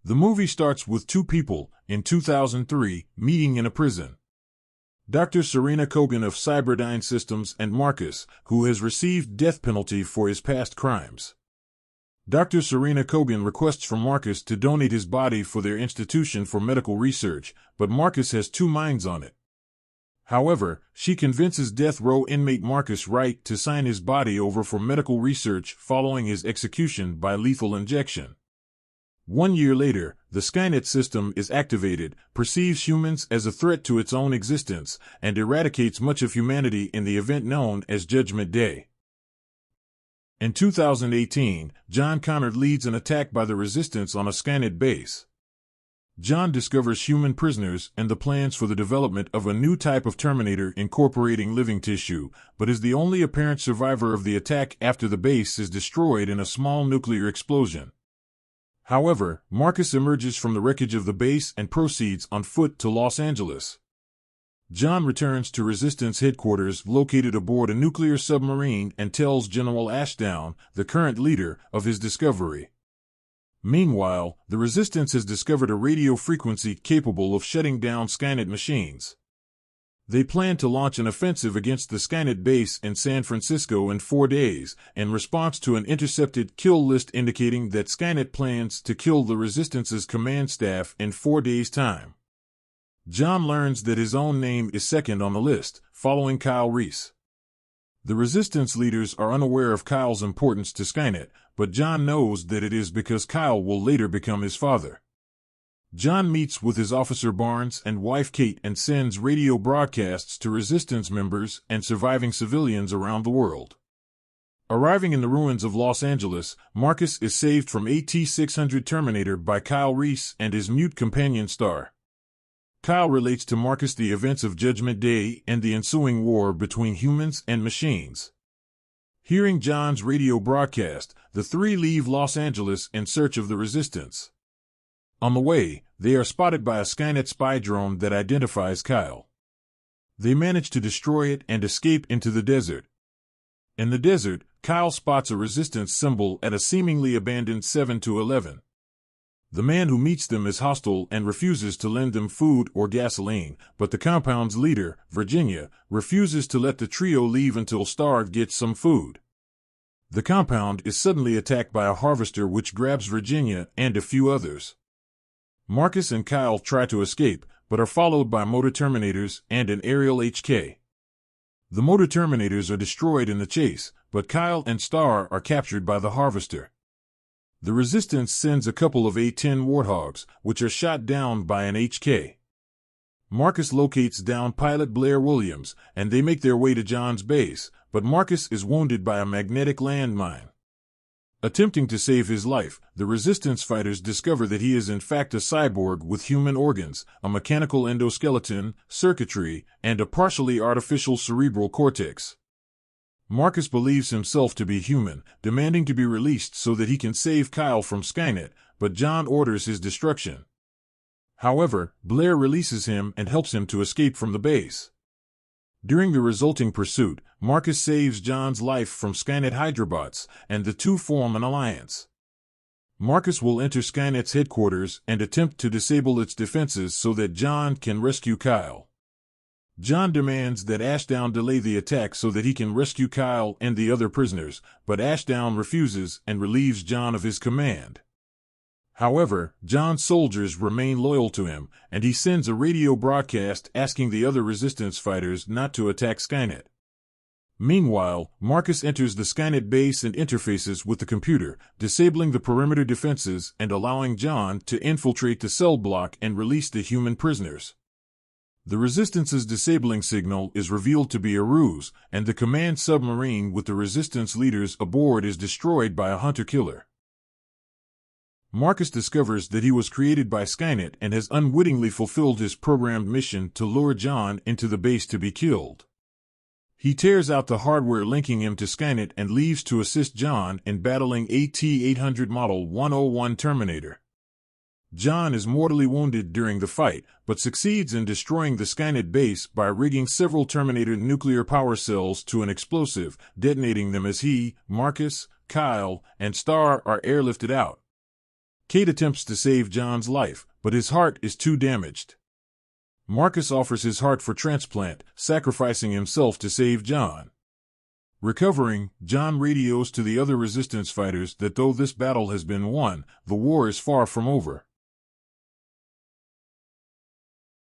The movie starts with two people, in 2003, meeting in a prison. Dr. Serena Kogan of Cyberdyne Systems and Marcus, who has received death penalty for his past crimes. Dr. Serena Kogan requests from Marcus to donate his body for their institution for medical research, but Marcus has two minds on it. However, she convinces death row inmate Marcus Wright to sign his body over for medical research following his execution by lethal injection. 1 year later, the Skynet system is activated, perceives humans as a threat to its own existence, and eradicates much of humanity in the event known as Judgment Day. In 2018, John Connor leads an attack by the Resistance on a Skynet base. John discovers human prisoners and the plans for the development of a new type of Terminator incorporating living tissue, but is the only apparent survivor of the attack after the base is destroyed in a small nuclear explosion. However, Marcus emerges from the wreckage of the base and proceeds on foot to Los Angeles. John returns to Resistance headquarters located aboard a nuclear submarine and tells General Ashdown, the current leader, of his discovery. Meanwhile, the Resistance has discovered a radio frequency capable of shutting down Skynet machines. They plan to launch an offensive against the Skynet base in San Francisco in 4 days, in response to an intercepted kill list indicating that Skynet plans to kill the Resistance's command staff in 4 days' time. John learns that his own name is second on the list, following Kyle Reese. The Resistance leaders are unaware of Kyle's importance to Skynet, but John knows that it is because Kyle will later become his father. John meets with his officer Barnes and wife Kate and sends radio broadcasts to Resistance members and surviving civilians around the world. Arriving in the ruins of Los Angeles, Marcus is saved from AT-600 Terminator by Kyle Reese and his mute companion Star. Kyle relates to Marcus the events of Judgment Day and the ensuing war between humans and machines. Hearing John's radio broadcast, the three leave Los Angeles in search of the Resistance. On the way, they are spotted by a Skynet spy drone that identifies Kyle. They manage to destroy it and escape into the desert. In the desert, Kyle spots a Resistance symbol at a seemingly abandoned 7-Eleven. The man who meets them is hostile and refuses to lend them food or gasoline, but the compound's leader, Virginia, refuses to let the trio leave until Star gets some food. The compound is suddenly attacked by a harvester which grabs Virginia and a few others. Marcus and Kyle try to escape, but are followed by motor Terminators and an aerial HK. The motor Terminators are destroyed in the chase, but Kyle and Star are captured by the harvester. The Resistance sends a couple of A-10 Warthogs, which are shot down by an HK. Marcus locates down pilot Blair Williams, and they make their way to John's base, but Marcus is wounded by a magnetic landmine. Attempting to save his life, the Resistance fighters discover that he is in fact a cyborg with human organs, a mechanical endoskeleton, circuitry, and a partially artificial cerebral cortex. Marcus believes himself to be human, demanding to be released so that he can save Kyle from Skynet, but John orders his destruction. However, Blair releases him and helps him to escape from the base. During the resulting pursuit, Marcus saves John's life from Skynet Hydrobots, and the two form an alliance. Marcus will enter Skynet's headquarters and attempt to disable its defenses so that John can rescue Kyle. John demands that Ashdown delay the attack so that he can rescue Kyle and the other prisoners, but Ashdown refuses and relieves John of his command. However, John's soldiers remain loyal to him, and he sends a radio broadcast asking the other Resistance fighters not to attack Skynet. Meanwhile, Marcus enters the Skynet base and interfaces with the computer, disabling the perimeter defenses and allowing John to infiltrate the cell block and release the human prisoners. The Resistance's disabling signal is revealed to be a ruse, and the command submarine with the Resistance leaders aboard is destroyed by a hunter-killer. Marcus discovers that he was created by Skynet and has unwittingly fulfilled his programmed mission to lure John into the base to be killed. He tears out the hardware linking him to Skynet and leaves to assist John in battling AT-800 Model 101 Terminator. John is mortally wounded during the fight, but succeeds in destroying the Skynet base by rigging several Terminator nuclear power cells to an explosive, detonating them as he, Marcus, Kyle, and Star are airlifted out. Kate attempts to save John's life, but his heart is too damaged. Marcus offers his heart for transplant, sacrificing himself to save John. Recovering, John radios to the other resistance fighters that though this battle has been won, the war is far from over.